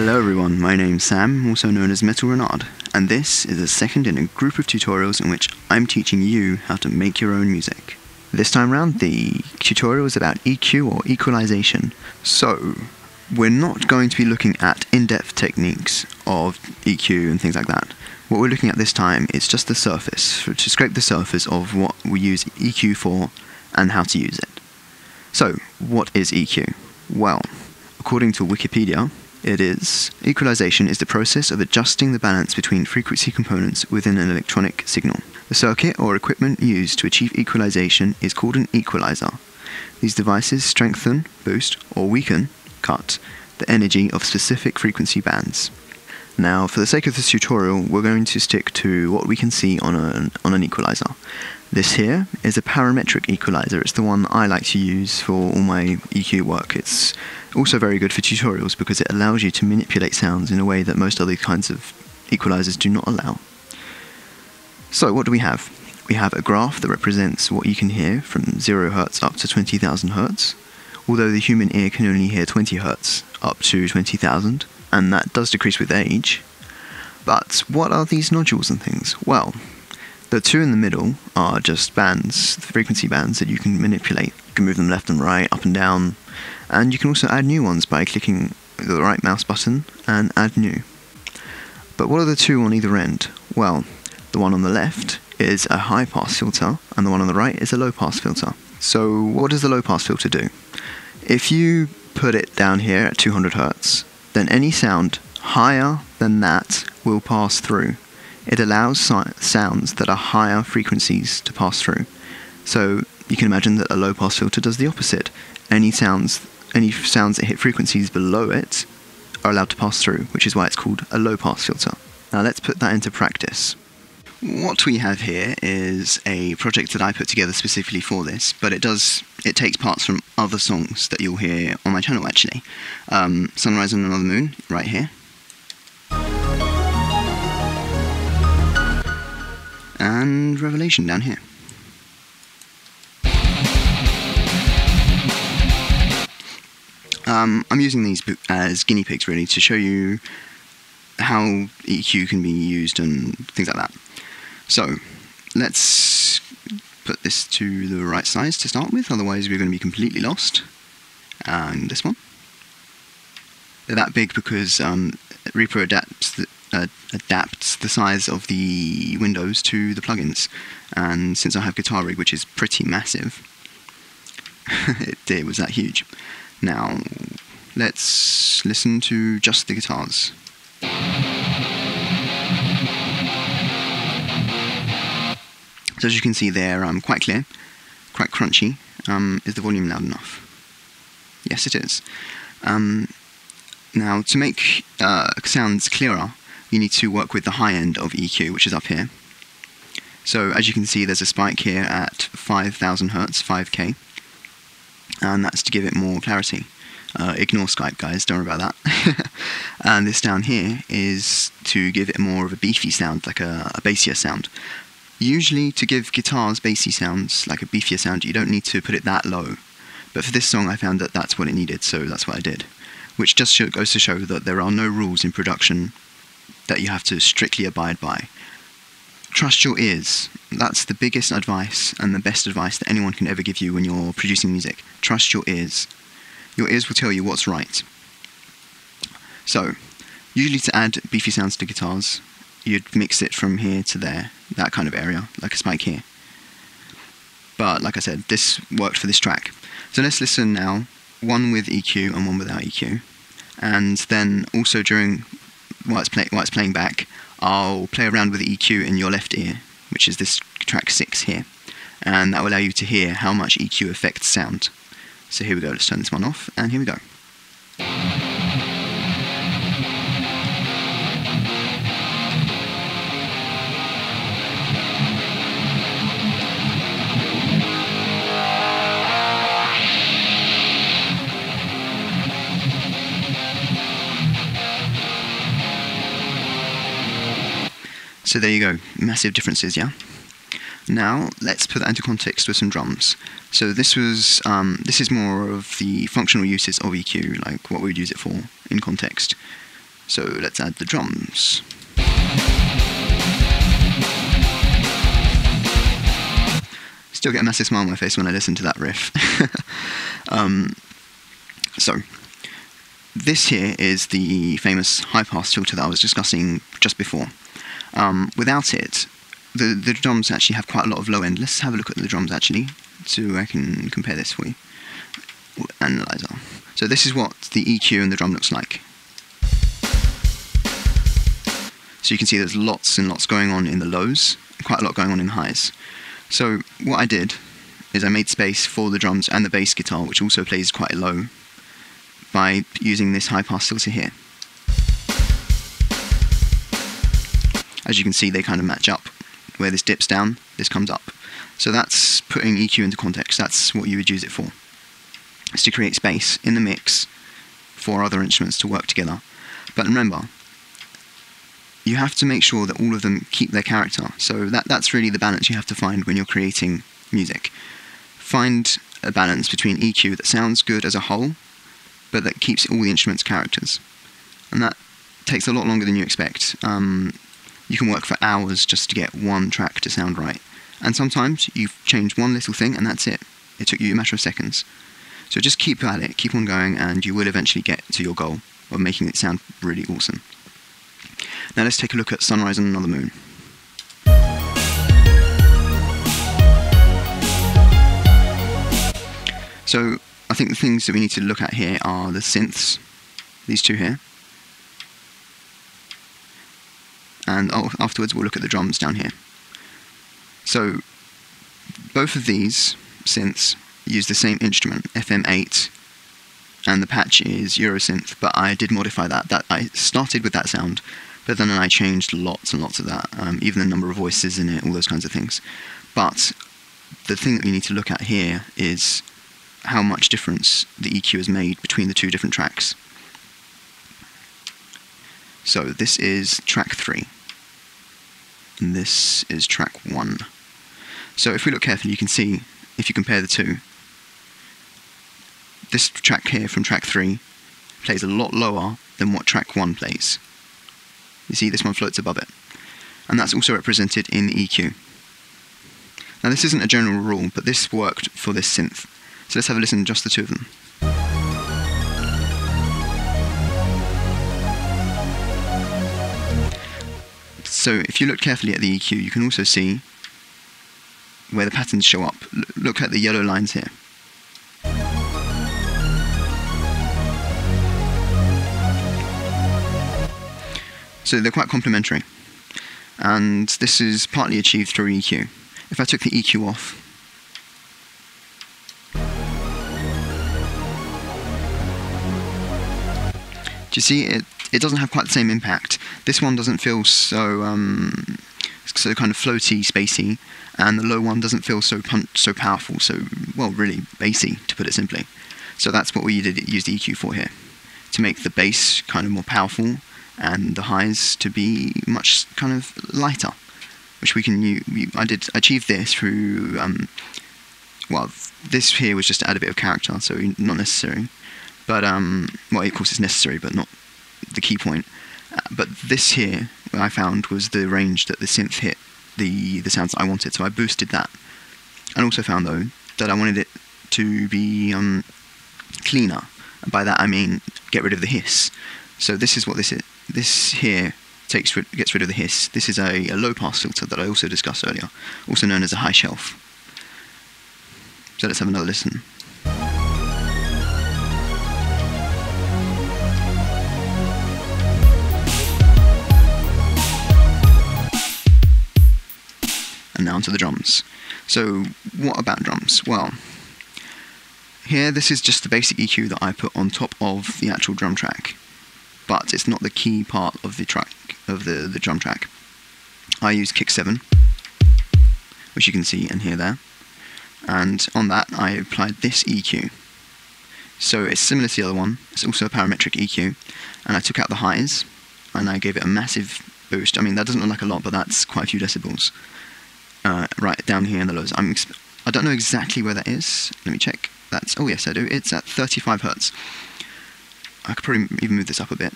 Hello everyone, my name's Sam, also known as MetalRenard, and this is the second in a group of tutorials in which I'm teaching you how to make your own music. This time round, the tutorial is about EQ or equalization. So, we're not going to be looking at in-depth techniques of EQ and things like that. What we're looking at this time is just the surface, to scrape the surface of what we use EQ for and how to use it. So, what is EQ? Well, according to Wikipedia, equalization is the process of adjusting the balance between frequency components within an electronic signal. The circuit or equipment used to achieve equalization is called an equalizer. These devices strengthen, boost, or weaken, cut, the energy of specific frequency bands. Now, for the sake of this tutorial, we're going to stick to what we can see on an equalizer. This here is a parametric equalizer. It's the one I like to use for all my EQ work. It's also very good for tutorials because it allows you to manipulate sounds in a way that most other kinds of equalizers do not allow. So what do we have? We have a graph that represents what you can hear from 0 Hz up to 20,000 Hz, although the human ear can only hear 20 Hz up to 20,000, and that does decrease with age. But what are these nodules and things? Well, the two in the middle are just bands, frequency bands that you can manipulate. You can move them left and right, up and down, and you can also add new ones by clicking the right mouse button and add new. But what are the two on either end? Well, the one on the left is a high pass filter, and the one on the right is a low pass filter. So what does the low pass filter do? If you put it down here at 200 Hz, then any sound higher than that will pass through. It allows sounds that are higher frequencies to pass through. So you can imagine that a low pass filter does the opposite. Any sounds that hit frequencies below it are allowed to pass through, which is why it's called a low pass filter. Now let's put that into practice. What we have here is a project that I put together specifically for this, but it takes parts from other songs that you'll hear on my channel actually. Sunrise on Another Moon, right here. And Revelation down here. I'm using these as guinea pigs really to show you how EQ can be used and things like that. So let's put this to the right size to start with, otherwise we're going to be completely lost. And this one. They're that big because Reaper adapts the size of the windows to the plugins, and since I have Guitar Rig, which is pretty massive, it was that huge. Now let's listen to just the guitars. So as you can see there, quite clear, quite crunchy. Is the volume loud enough? Yes, it is. Now, to make sounds clearer, you need to work with the high end of EQ, which is up here. So as you can see, there's a spike here at 5,000 Hz, 5K, and that's to give it more clarity. Ignore Skype, guys, don't worry about that. And this down here is to give it more of a beefy sound, like a bassier sound. Usually, to give guitars bassy sounds, like a beefier sound, you don't need to put it that low. But for this song, I found that that's what it needed, so that's what I did. Which just goes to show that there are no rules in production that you have to strictly abide by. Trust your ears. That's the biggest advice and the best advice that anyone can ever give you when you're producing music. Trust your ears. Your ears will tell you what's right. So, usually to add beefy sounds to guitars, you'd mix it from here to there, that kind of area, like a spike here. But like I said, this worked for this track. So let's listen now, one with EQ and one without EQ. And then also while it's playing back, I'll play around with the EQ in your left ear, which is this track 6 here. And that will allow you to hear how much EQ affects sound. So here we go, let's turn this one off, and here we go. So there you go, massive differences, yeah? Now, let's put that into context with some drums. So this is more of the functional uses of EQ, like what we would use it for in context. So let's add the drums. Still get a massive smile on my face when I listen to that riff. So this here is the famous high-pass filter that I was discussing just before. Without it, the drums actually have quite a lot of low end. Let's have a look at the drums actually, so I can compare this for you. Analyzer. So this is what the EQ and the drum looks like. So you can see there's lots and lots going on in the lows, quite a lot going on in the highs. So what I did is I made space for the drums and the bass guitar, which also plays quite low, by using this high pass filter here. As you can see, they kind of match up. Where this dips down, this comes up. So that's putting EQ into context. That's what you would use it for. It's to create space in the mix for other instruments to work together. But remember, you have to make sure that all of them keep their character. So that's really the balance you have to find when you're creating music. Find a balance between EQ that sounds good as a whole, but that keeps all the instruments' characters. And that takes a lot longer than you expect. You can work for hours just to get one track to sound right. And sometimes you change one little thing and that's it. It took you a matter of seconds. So just keep at it, keep on going, and you will eventually get to your goal of making it sound really awesome. Now let's take a look at Sunrise and Another Moon. So I think the things that we need to look at here are the synths, these two here. And afterwards we'll look at the drums down here. So both of these synths use the same instrument, FM8, and the patch is Eurosynth, but I did modify that. I started with that sound, but then I changed lots and lots of that, even the number of voices in it, all those kinds of things. But the thing that we need to look at here is how much difference the EQ has made between the two different tracks. So this is track 3, and this is track 1. So if we look carefully, you can see, if you compare the two, this track here from track 3 plays a lot lower than what track 1 plays. You see, this one floats above it. And that's also represented in the EQ. Now this isn't a general rule, but this worked for this synth. So let's have a listen to just the two of them. So if you look carefully at the EQ, you can also see where the patterns show up. Look at the yellow lines here. So they're quite complementary, and this is partly achieved through EQ. If I took the EQ off, do you see it doesn't have quite the same impact. This one doesn't feel so kind of floaty, spacey, and the low one doesn't feel so powerful, so, well, really bassy, to put it simply. So that's what we used the EQ for here, to make the bass kind of more powerful and the highs to be much kind of lighter, which we can use. I achieved this through, well, this here was just to add a bit of character, so not necessary, but, well, of course it's necessary, but not the key point. But this here, I found, was the range that the synth hit the sounds that I wanted, so I boosted that. And also found, though, that I wanted it to be cleaner, and by that I mean get rid of the hiss. So this is what this is. This here gets rid of the hiss. This is a low pass filter that I also discussed earlier, also known as a high shelf. So let's have another listen. And now onto the drums. So what about drums? Well, here this is just the basic EQ that I put on top of the actual drum track, but it's not the key part of the track, of the drum track. I use kick 7, which you can see and hear there, and on that I applied this EQ. So it's similar to the other one, it's also a parametric EQ, and I took out the highs and I gave it a massive boost. I mean, that doesn't look like a lot, but that's quite a few decibels. Right down here in the lows. I don't know exactly where that is. Let me check. Oh yes, I do. It's at 35 Hz. I could probably even move this up a bit.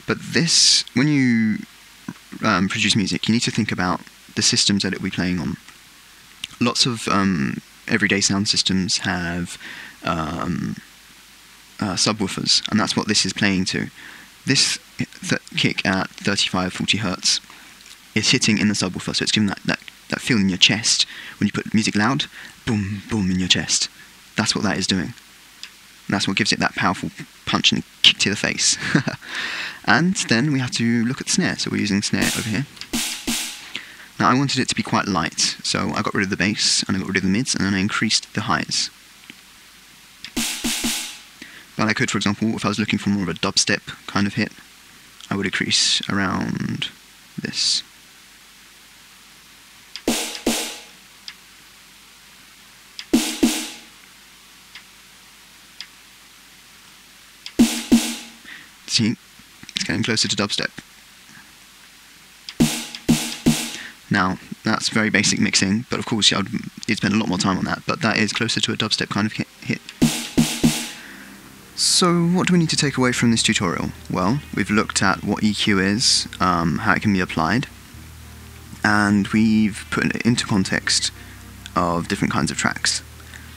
But this, when you produce music, you need to think about the systems that it will be playing on. Lots of everyday sound systems have subwoofers, and that's what this is playing to. This kick at 35-40 Hz is hitting in the subwoofer, so it's giving that feel in your chest. When you put music loud, boom, boom in your chest. That's what that is doing. And that's what gives it that powerful punch and kick to the face. And then we have to look at the snare, so we're using snare over here. Now I wanted it to be quite light, so I got rid of the bass, and I got rid of the mids, and then I increased the highs. But I could, for example, if I was looking for more of a dubstep kind of hit, I would increase around this. See, it's getting closer to dubstep. Now, that's very basic mixing, but of course you'd spend a lot more time on that, but that is closer to a dubstep kind of hit. So what do we need to take away from this tutorial? Well, we've looked at what EQ is, how it can be applied, and we've put it into context of different kinds of tracks.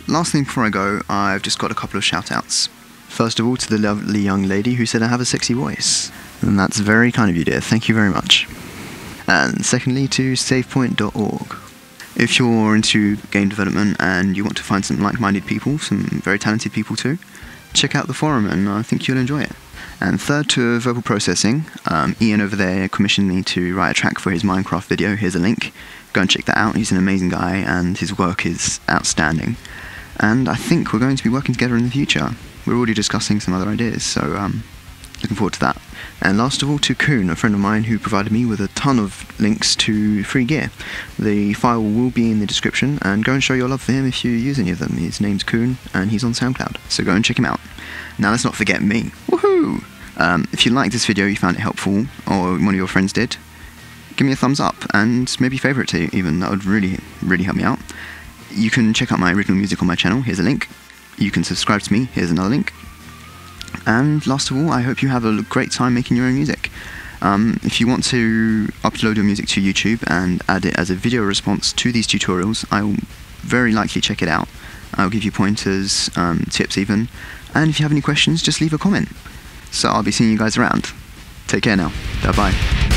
Last thing before I go, I've just got a couple of shout-outs. First of all, to the lovely young lady who said I have a sexy voice. And that's very kind of you, dear. Thank you very much. And secondly, to savepoint.org. If you're into game development and you want to find some like-minded people, some very talented people too, check out the forum and I think you'll enjoy it. And third, to Verbal Processing. Ian over there commissioned me to write a track for his Minecraft video. Here's a link. Go and check that out. He's an amazing guy and his work is outstanding. And I think we're going to be working together in the future. We're already discussing some other ideas, so looking forward to that. And last of all, to Kuhn, a friend of mine who provided me with a ton of links to free gear. The file will be in the description, and go and show your love for him if you use any of them. His name's Kuhn, and he's on SoundCloud, so go and check him out. Now let's not forget me. Woohoo! If you liked this video, you found it helpful, or one of your friends did, give me a thumbs up, and maybe favourite it even. That would really, really help me out. You can check out my original music on my channel. Here's a link. You can subscribe to me, here's another link. And last of all, I hope you have a great time making your own music. If you want to upload your music to YouTube and add it as a video response to these tutorials, I will very likely check it out. I'll give you pointers, tips even, and if you have any questions, just leave a comment. So I'll be seeing you guys around. Take care now. Bye bye.